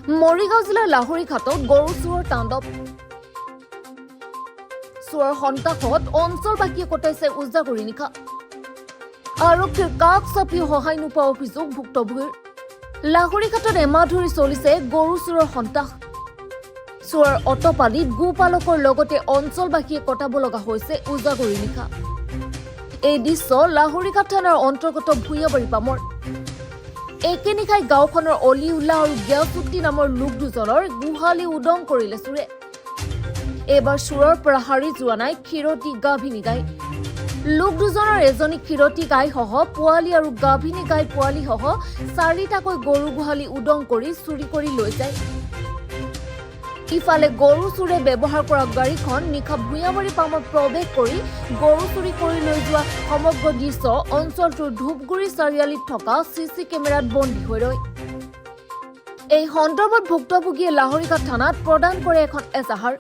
মৰিগাঁও জিলাৰ লাহৰীঘাটত গৰু চোৰৰ তাণ্ডৱ। চোৰৰ সন্তাসত অঞ্চলবাসীয়ে কটাইছে উজাগৰি নিশা। আৰক্ষীৰ কাষ চাপি সহায় নোপোৱা অভিযোগ ভুক্তভোগীৰ। লাহৰীঘাটত এমাহ ধৰি চলিছে গৰু চোৰৰ সন্তাস। চোৰৰ অটপালিত গোপালকৰ লগতে অঞ্চলবাসীয়ে কটাব লগা হৈছে উজাগৰি নিশা। এই দৃশ্য লাহৰীঘাট থানাৰ অন্তৰ্গত ভূঞাবাৰী পামৰ। একে নিশাই গাঁওখনৰ অলি উল্লাহ আৰু গিয়াছুদ্দিন নামৰ লোক দুজনৰ গোহালি উদং কৰিলে চোৰে। এইবাৰ চোৰৰ পৰা হাৰি যোৱা নাই ক্ষীৰতী গাভিনী গাই। লোক দুজনৰ এজনী ক্ষীৰতী গাই সহ পোৱালি আৰু গাভিনী গাই পোৱালি সহ 4টাকৈ গৰু গোহালি উদং কৰি চুৰি কৰি লৈ যায়। ইফালে গৰু চোৰে ব্যৱহাৰ কৰা গাড়ীখন নিশা ভূঞাবাৰী পামত প্ৰৱেশ কৰি গৰু চুৰি কৰি লৈ যোৱা সমগ্ৰ দৃশ্য অঞ্চলটোৰ ধূপগুৰি চাৰিআলিত থকা চিচি কেমেৰাত বন্দী হৈ ৰয়। এই সন্দৰ্ভত ভুক্তভোগীয়ে লাহৰীঘাট থানাত প্ৰদান কৰে এখন এজাহাৰ।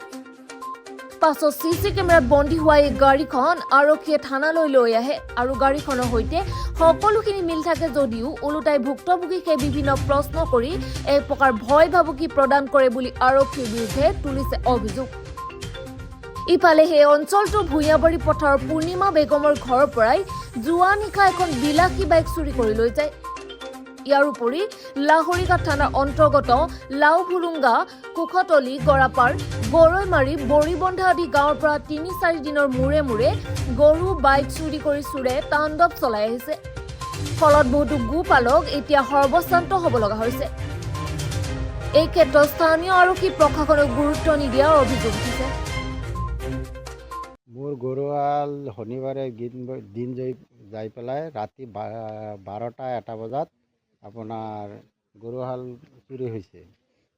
পাছত চিচি কেমেৰাত বন্দী হোৱা এই গাড়ীখন আৰক্ষীয়ে থানালৈ লৈ আহে আৰু গাড়ীখনৰ সৈতে সকলোখিনি মিল থাকে যদিও ওলোটাই ভুক্তভোগীকে বিভিন্ন প্ৰশ্ন কৰি এক প্ৰকাৰ ভয় ভাবুকি প্ৰদান কৰে বুলি আৰক্ষীৰ বিৰুদ্ধে তুলিছে অভিযোগ। ইফালে সেই অঞ্চলটোৰ ভূঞাবাৰী পথাৰৰ পূৰ্ণিমা বেগমৰ ঘৰৰ পৰাই যোৱা নিশা এখন বিলাসী বাইক চুৰি কৰি লৈ যায়। ইয়াৰ উপৰি লাহৰীঘাট থানাৰ অন্তৰ্গত লাওভুলুংগা, কুশতলি, গৰাপাৰ, গৰৈমাৰী, বৰিবন্ধা আদি গাঁৱৰ পৰা ৩-৪ দিনৰ মূৰে মূৰে গৰু বাইক চুৰি কৰি চোৰে তাণ্ডৱ চলাই আহিছে। ফলত বহুতো গোপালক এতিয়া সৰ্বশ্ৰান্ত হ'ব লগা হৈছে। এই ক্ষেত্ৰত স্থানীয় আৰক্ষী প্ৰশাসনক গুৰুত্ব নিদিয়াৰ অভিযোগ উঠিছে। মোৰ গৰুহাল শনিবাৰে দিন যাই পেলাই ৰাতি 12টা-1টা বজাত আপোনাৰ গৰুহাল চুৰি হৈছে।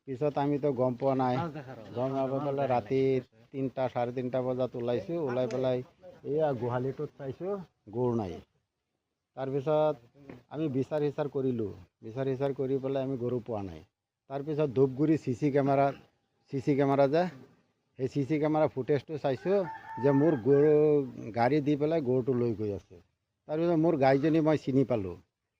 পিছত আমিতো গম পোৱা নাই, গম নাপাই পেলাই ৰাতি 3টা-3:30 বজাত ওলাইছোঁ। ওলাই পেলাই এয়া গোহালিটোত চাইছোঁ গৰু নাই। তাৰপিছত আমি বিচাৰ সিচাৰ কৰিলোঁ। বিচাৰ সিচাৰ কৰি পেলাই আমি গৰু পোৱা নাই। তাৰপিছত ধূপগুৰি চিচি কেমেৰা যে সেই চিচি কেমেৰা ফুটেজটো চাইছোঁ যে মোৰ গৰু গাড়ী দি পেলাই গৰুটো লৈ গৈ আছে। তাৰপিছত মোৰ গাইজনী মই চিনি পালোঁ।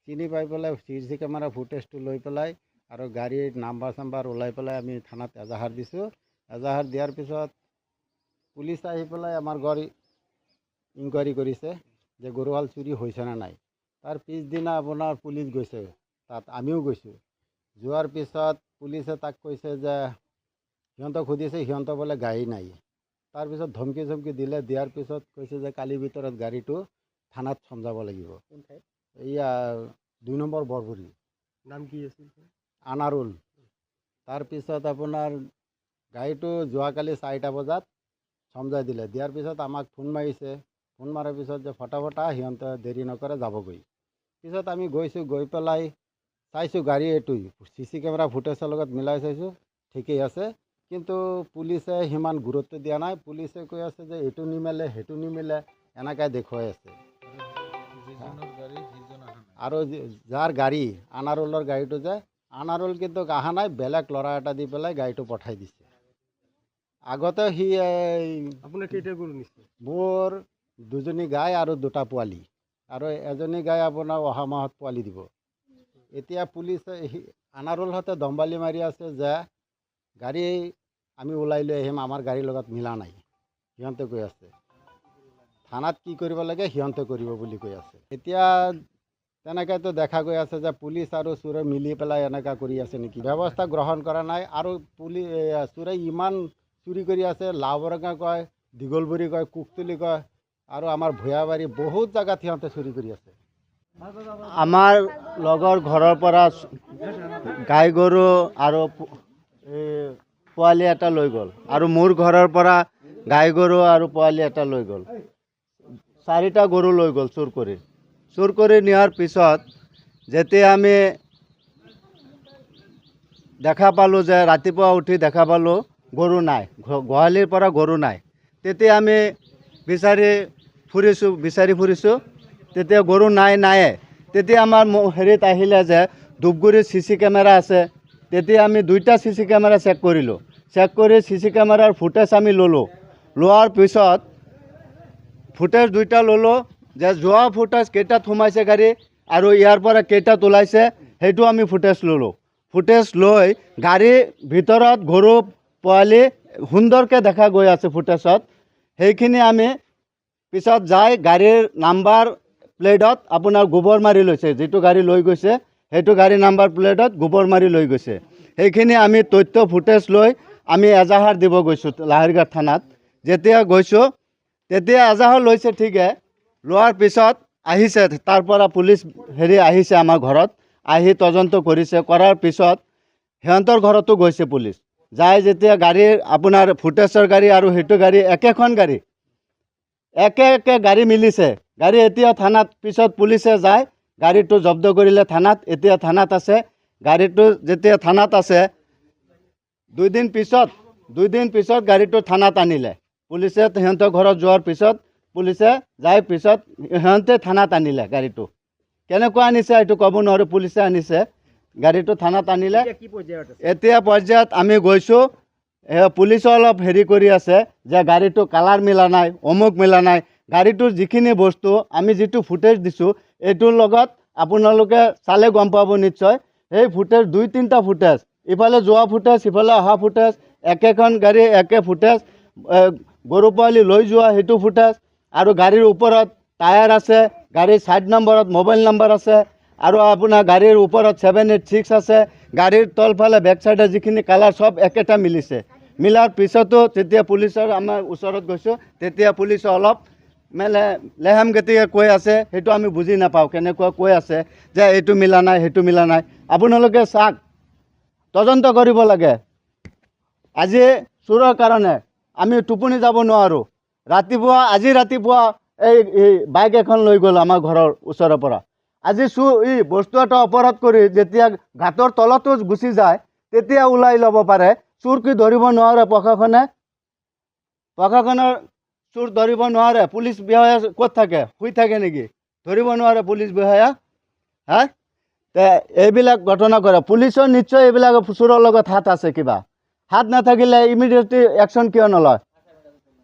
চিনি পাই পেলাই চিচি কেমেৰা ফুটেজটো লৈ পেলাই আৰু গাড়ীৰ নাম্বাৰ ওলাই পেলাই আমি থানাত এজাহাৰ দিছোঁ। এজাহাৰ দিয়াৰ পিছত পুলিচ আহি পেলাই আমাৰ গাড়ী ইনকুৱাৰী কৰিছে যে গৰুহাল চুৰি হৈছেনে নাই। তাৰ পিছদিনা আপোনাৰ পুলিচ গৈছে তাত, আমিও গৈছোঁ। যোৱাৰ পিছত পুলিচে তাক কৈছে যে সিহঁতক সুধিছে, সিহঁতৰ বোলে গাড়ী নাই। তাৰপিছত ধমকি দিলে। দিয়াৰ পিছত কৈছে যে কালিৰ ভিতৰত গাড়ীটো থানাত চমজাব লাগিব। এয়া 2 নম্বৰ বৰবুৰী। নাম কি আছিল? আনাৰুল। তাৰপিছত আপোনাৰ গাড়ীটো যোৱাকালি 4টা বজাত চমজাই দিলে। দিয়াৰ পিছত আমাক ফোন মাৰিছে। ফোন মাৰাৰ পিছত যে ফটাফটা সিহঁতে দেৰি নকৰে যাবগৈ। পিছত আমি গৈছোঁ, গৈ পেলাই চাইছোঁ গাড়ী এইটোই। চিচি কেমেৰা ফুটেজৰ লগত মিলাই চাইছোঁ, ঠিকেই আছে। কিন্তু পুলিচে সিমান গুৰুত্ব দিয়া নাই। পুলিচে কৈ আছে যে এইটো নিমিলে, সেইটো নিমিলে, এনেকৈ দেখুৱাই আছে। আৰু যাৰ গাড়ী আনাৰুলৰ গাড়ীটো যে আনাৰুল কিন্তু অহা নাই, বেলেগ ল'ৰা এটা দি পেলাই গাড়ীটো পঠাই দিছে। আগতে সি আপোনাৰ কেইটা গৰু নিছে? মোৰ 2জনী গাই আৰু 2টা পোৱালি, আৰু এজনী গাই আপোনাৰ অহা মাহত পোৱালি দিব। এতিয়া পুলিচে আনাৰুলহঁতে দম্বালি মাৰি আছে যে গাড়ী আমি ওলাই লৈ আহিম, আমাৰ গাড়ীৰ লগত মিলা নাই। সিহঁতে কৈ আছে থানাত কি কৰিব লাগে সিহঁতে কৰিব বুলি কৈ আছে। এতিয়া তেনেকৈতো দেখা গৈ আছে যে পুলিচ আৰু চোৰে মিলি পেলাই এনেকুৱা কৰি আছে নেকি, ব্যৱস্থা গ্ৰহণ কৰা নাই। আৰু চোৰে ইমান চুৰি কৰি আছে, লাওবৰঙা কয়, দীঘলবুৰি কয়, কুকতলি কয়, আৰু আমাৰ ভূঞাবাৰী বহুত জেগাত সিহঁতে চুৰি কৰি আছে। আমাৰ লগৰ ঘৰৰ পৰা গাই গৰু আৰু পোৱালি এটা লৈ গ'ল, আৰু মোৰ ঘৰৰ পৰা গাই গৰু আৰু পোৱালি এটা লৈ গ'ল। 4টা গৰু লৈ গ'ল চুৰ কৰি নিয়াৰ পিছত যেতিয়া আমি দেখা পালোঁ যে ৰাতিপুৱা উঠি দেখা পালোঁ গৰু নাই, গোহালিৰ পৰা গৰু নাই। তেতিয়া আমি বিচাৰি ফুৰিছোঁ, তেতিয়া গৰু নায়ে। তেতিয়া আমাৰ হেৰিত আহিলে যে ধূপগুৰিত চিচি কেমেৰা আছে। তেতিয়া আমি 2টা চিচি কেমেৰা চেক কৰিলোঁ। চেক কৰি চিচি কেমেৰাৰ ফুটেজ আমি ল'লোঁ। লোৱাৰ পিছত ফুটেজ 2টা ল'লোঁ যে যোৱা ফুটেজ কেইটাত সোমাইছে গাড়ী আৰু ইয়াৰ পৰা কেইটাত ওলাইছে সেইটো আমি ফুটেজ ল'লোঁ। ফুটেজ লৈ গাড়ীৰ ভিতৰত গৰু পোৱালি সুন্দৰকৈ দেখা গৈ আছে ফুটেজত। সেইখিনি আমি পিছত যাই গাড়ীৰ নাম্বাৰ প্লেটত আপোনাৰ গোবৰ মাৰি লৈছে, যিটো গাড়ী লৈ গৈছে সেইটো গাড়ী নাম্বাৰ প্লেটত গোবৰ মাৰি লৈ গৈছে। সেইখিনি আমি তথ্য ফুটেজ লৈ আমি এজাহাৰ দিব গৈছোঁ লাহৰীঘাট থানাত। যেতিয়া গৈছোঁ তেতিয়া এজাহাৰ লৈছে ঠিকে, লোৱাৰ পিছত আহিছে তাৰ পৰা পুলিচ আহিছে আমাৰ ঘৰত, আহি তদন্ত কৰিছে। কৰাৰ পিছত সিহঁতৰ ঘৰতো গৈছে পুলিচ। যাই যেতিয়া গাড়ীৰ আপোনাৰ ফুটেজৰ গাড়ী আৰু সেইটো গাড়ী একেখন গাড়ী একে গাড়ী মিলিছে। গাড়ী এতিয়া থানাত, পিছত পুলিচে যায় গাড়ীটো জব্দ কৰিলে থানাত, এতিয়া থানাত আছে। গাড়ীটো যেতিয়া থানাত আছে দুইদিন পিছত গাড়ীটো থানাত আনিলে পুলিচে। সিহঁতৰ ঘৰত যোৱাৰ পিছত পুলিচে যাই পিছত সিহঁতে থানাত আনিলে গাড়ীটো। কেনেকুৱা আনিছে এইটো ক'ব নোৱাৰোঁ, পুলিচে আনিছে গাড়ীটো থানাত আনিলে। কি পৰ্যায়ত আছে? এতিয়া পৰ্যায়ত আমি গৈছোঁ, পুলিচে অলপ কৰি আছে যে গাড়ীটো কালাৰ মিলা নাই, অমুক মিলা নাই। গাড়ীটোৰ যিখিনি বস্তু আমি যিটো ফুটেজ দিছোঁ এইটোৰ লগত আপোনালোকে চালে গম পাব নিশ্চয়। সেই ফুটেজ 2-3টা ফুটেজ, ইফালে যোৱা ফুটেজ সিফালে অহা ফুটেজ, একেখন গাড়ী একে ফুটেজ, গৰু পোৱালি লৈ যোৱা সেইটো ফুটেজ, আৰু গাড়ীৰ ওপৰত টায়াৰ আছে, গাড়ীৰ সাইড নম্বৰত মোবাইল নম্বৰ আছে, আৰু আপোনাৰ গাড়ীৰ ওপৰত 786 আছে। গাড়ীৰ তলফালে বেক চাইডে যিখিনি কালাৰ চব একেটা মিলিছে। মিলাৰ পিছতো যেতিয়া পুলিচৰ আমাৰ ওচৰত গৈছোঁ তেতিয়া পুলিচে অলপ লেহেম গতিকে কৈ আছে, সেইটো আমি বুজি নাপাওঁ কেনেকুৱা কৈ আছে যে এইটো মিলা নাই সেইটো মিলা নাই। আপোনালোকে চাওক, তদন্ত কৰিব লাগে। আজি চোৰৰ কাৰণে আমি টোপনি যাব নোৱাৰোঁ। আজি ৰাতিপুৱা এই বাইক এখন লৈ গ'ল আমাৰ ঘৰৰ ওচৰৰ পৰা। আজি বস্তু এটা অপৰাধ কৰি যেতিয়া ঘাটৰ তলতো গুচি যায় তেতিয়া ওলাই ল'ব পাৰে। চোৰ কি ধৰিব নোৱাৰে প্ৰশাসনৰ চোৰ ধৰিব নোৱাৰে? পুলিচ বিষয়া ক'ত থাকে? শুই থাকে নেকি? ধৰিব নোৱাৰে পুলিচ বিষয়া? এইবিলাক ঘটনা কৰে। পুলিচৰ নিশ্চয় এইবিলাক চোৰৰ লগত হাত আছে। কিবা হাত নাথাকিলে ইমিডিয়েটলি একশ্যন কিয় নলয়?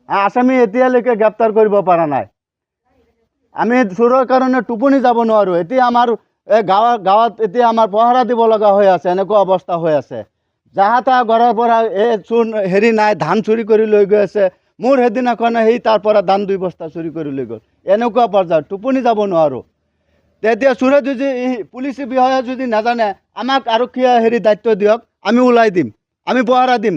আসামী এতিয়ালৈকে গ্ৰেপ্তাৰ কৰিব পৰা নাই। আমি চোৰৰ কাৰণে টোপনি যাব নোৱাৰোঁ। এতিয়া আমাৰ গাঁৱত এতিয়া আমাৰ পহৰা দিব লগা হৈ আছে, এনেকুৱা অৱস্থা হৈ আছে। যাহা তাহা ঘৰৰ পৰা চোৰ নাই, ধান চুৰি কৰি লৈ গৈ আছে। মোৰ সেইদিনাখনে তাৰ পৰা ধান 2 বস্তা চুৰি কৰি লৈ গ'ল। এনেকুৱা পৰ্যায়ত টোপনি যাব নোৱাৰোঁ। তেতিয়া চোৰে যদি পুলিচ বিষয়া যদি নাজানে, আমাক আৰক্ষীয়ে দায়িত্ব দিয়ক, আমি ওলাই দিম, আমি পহৰা দিম।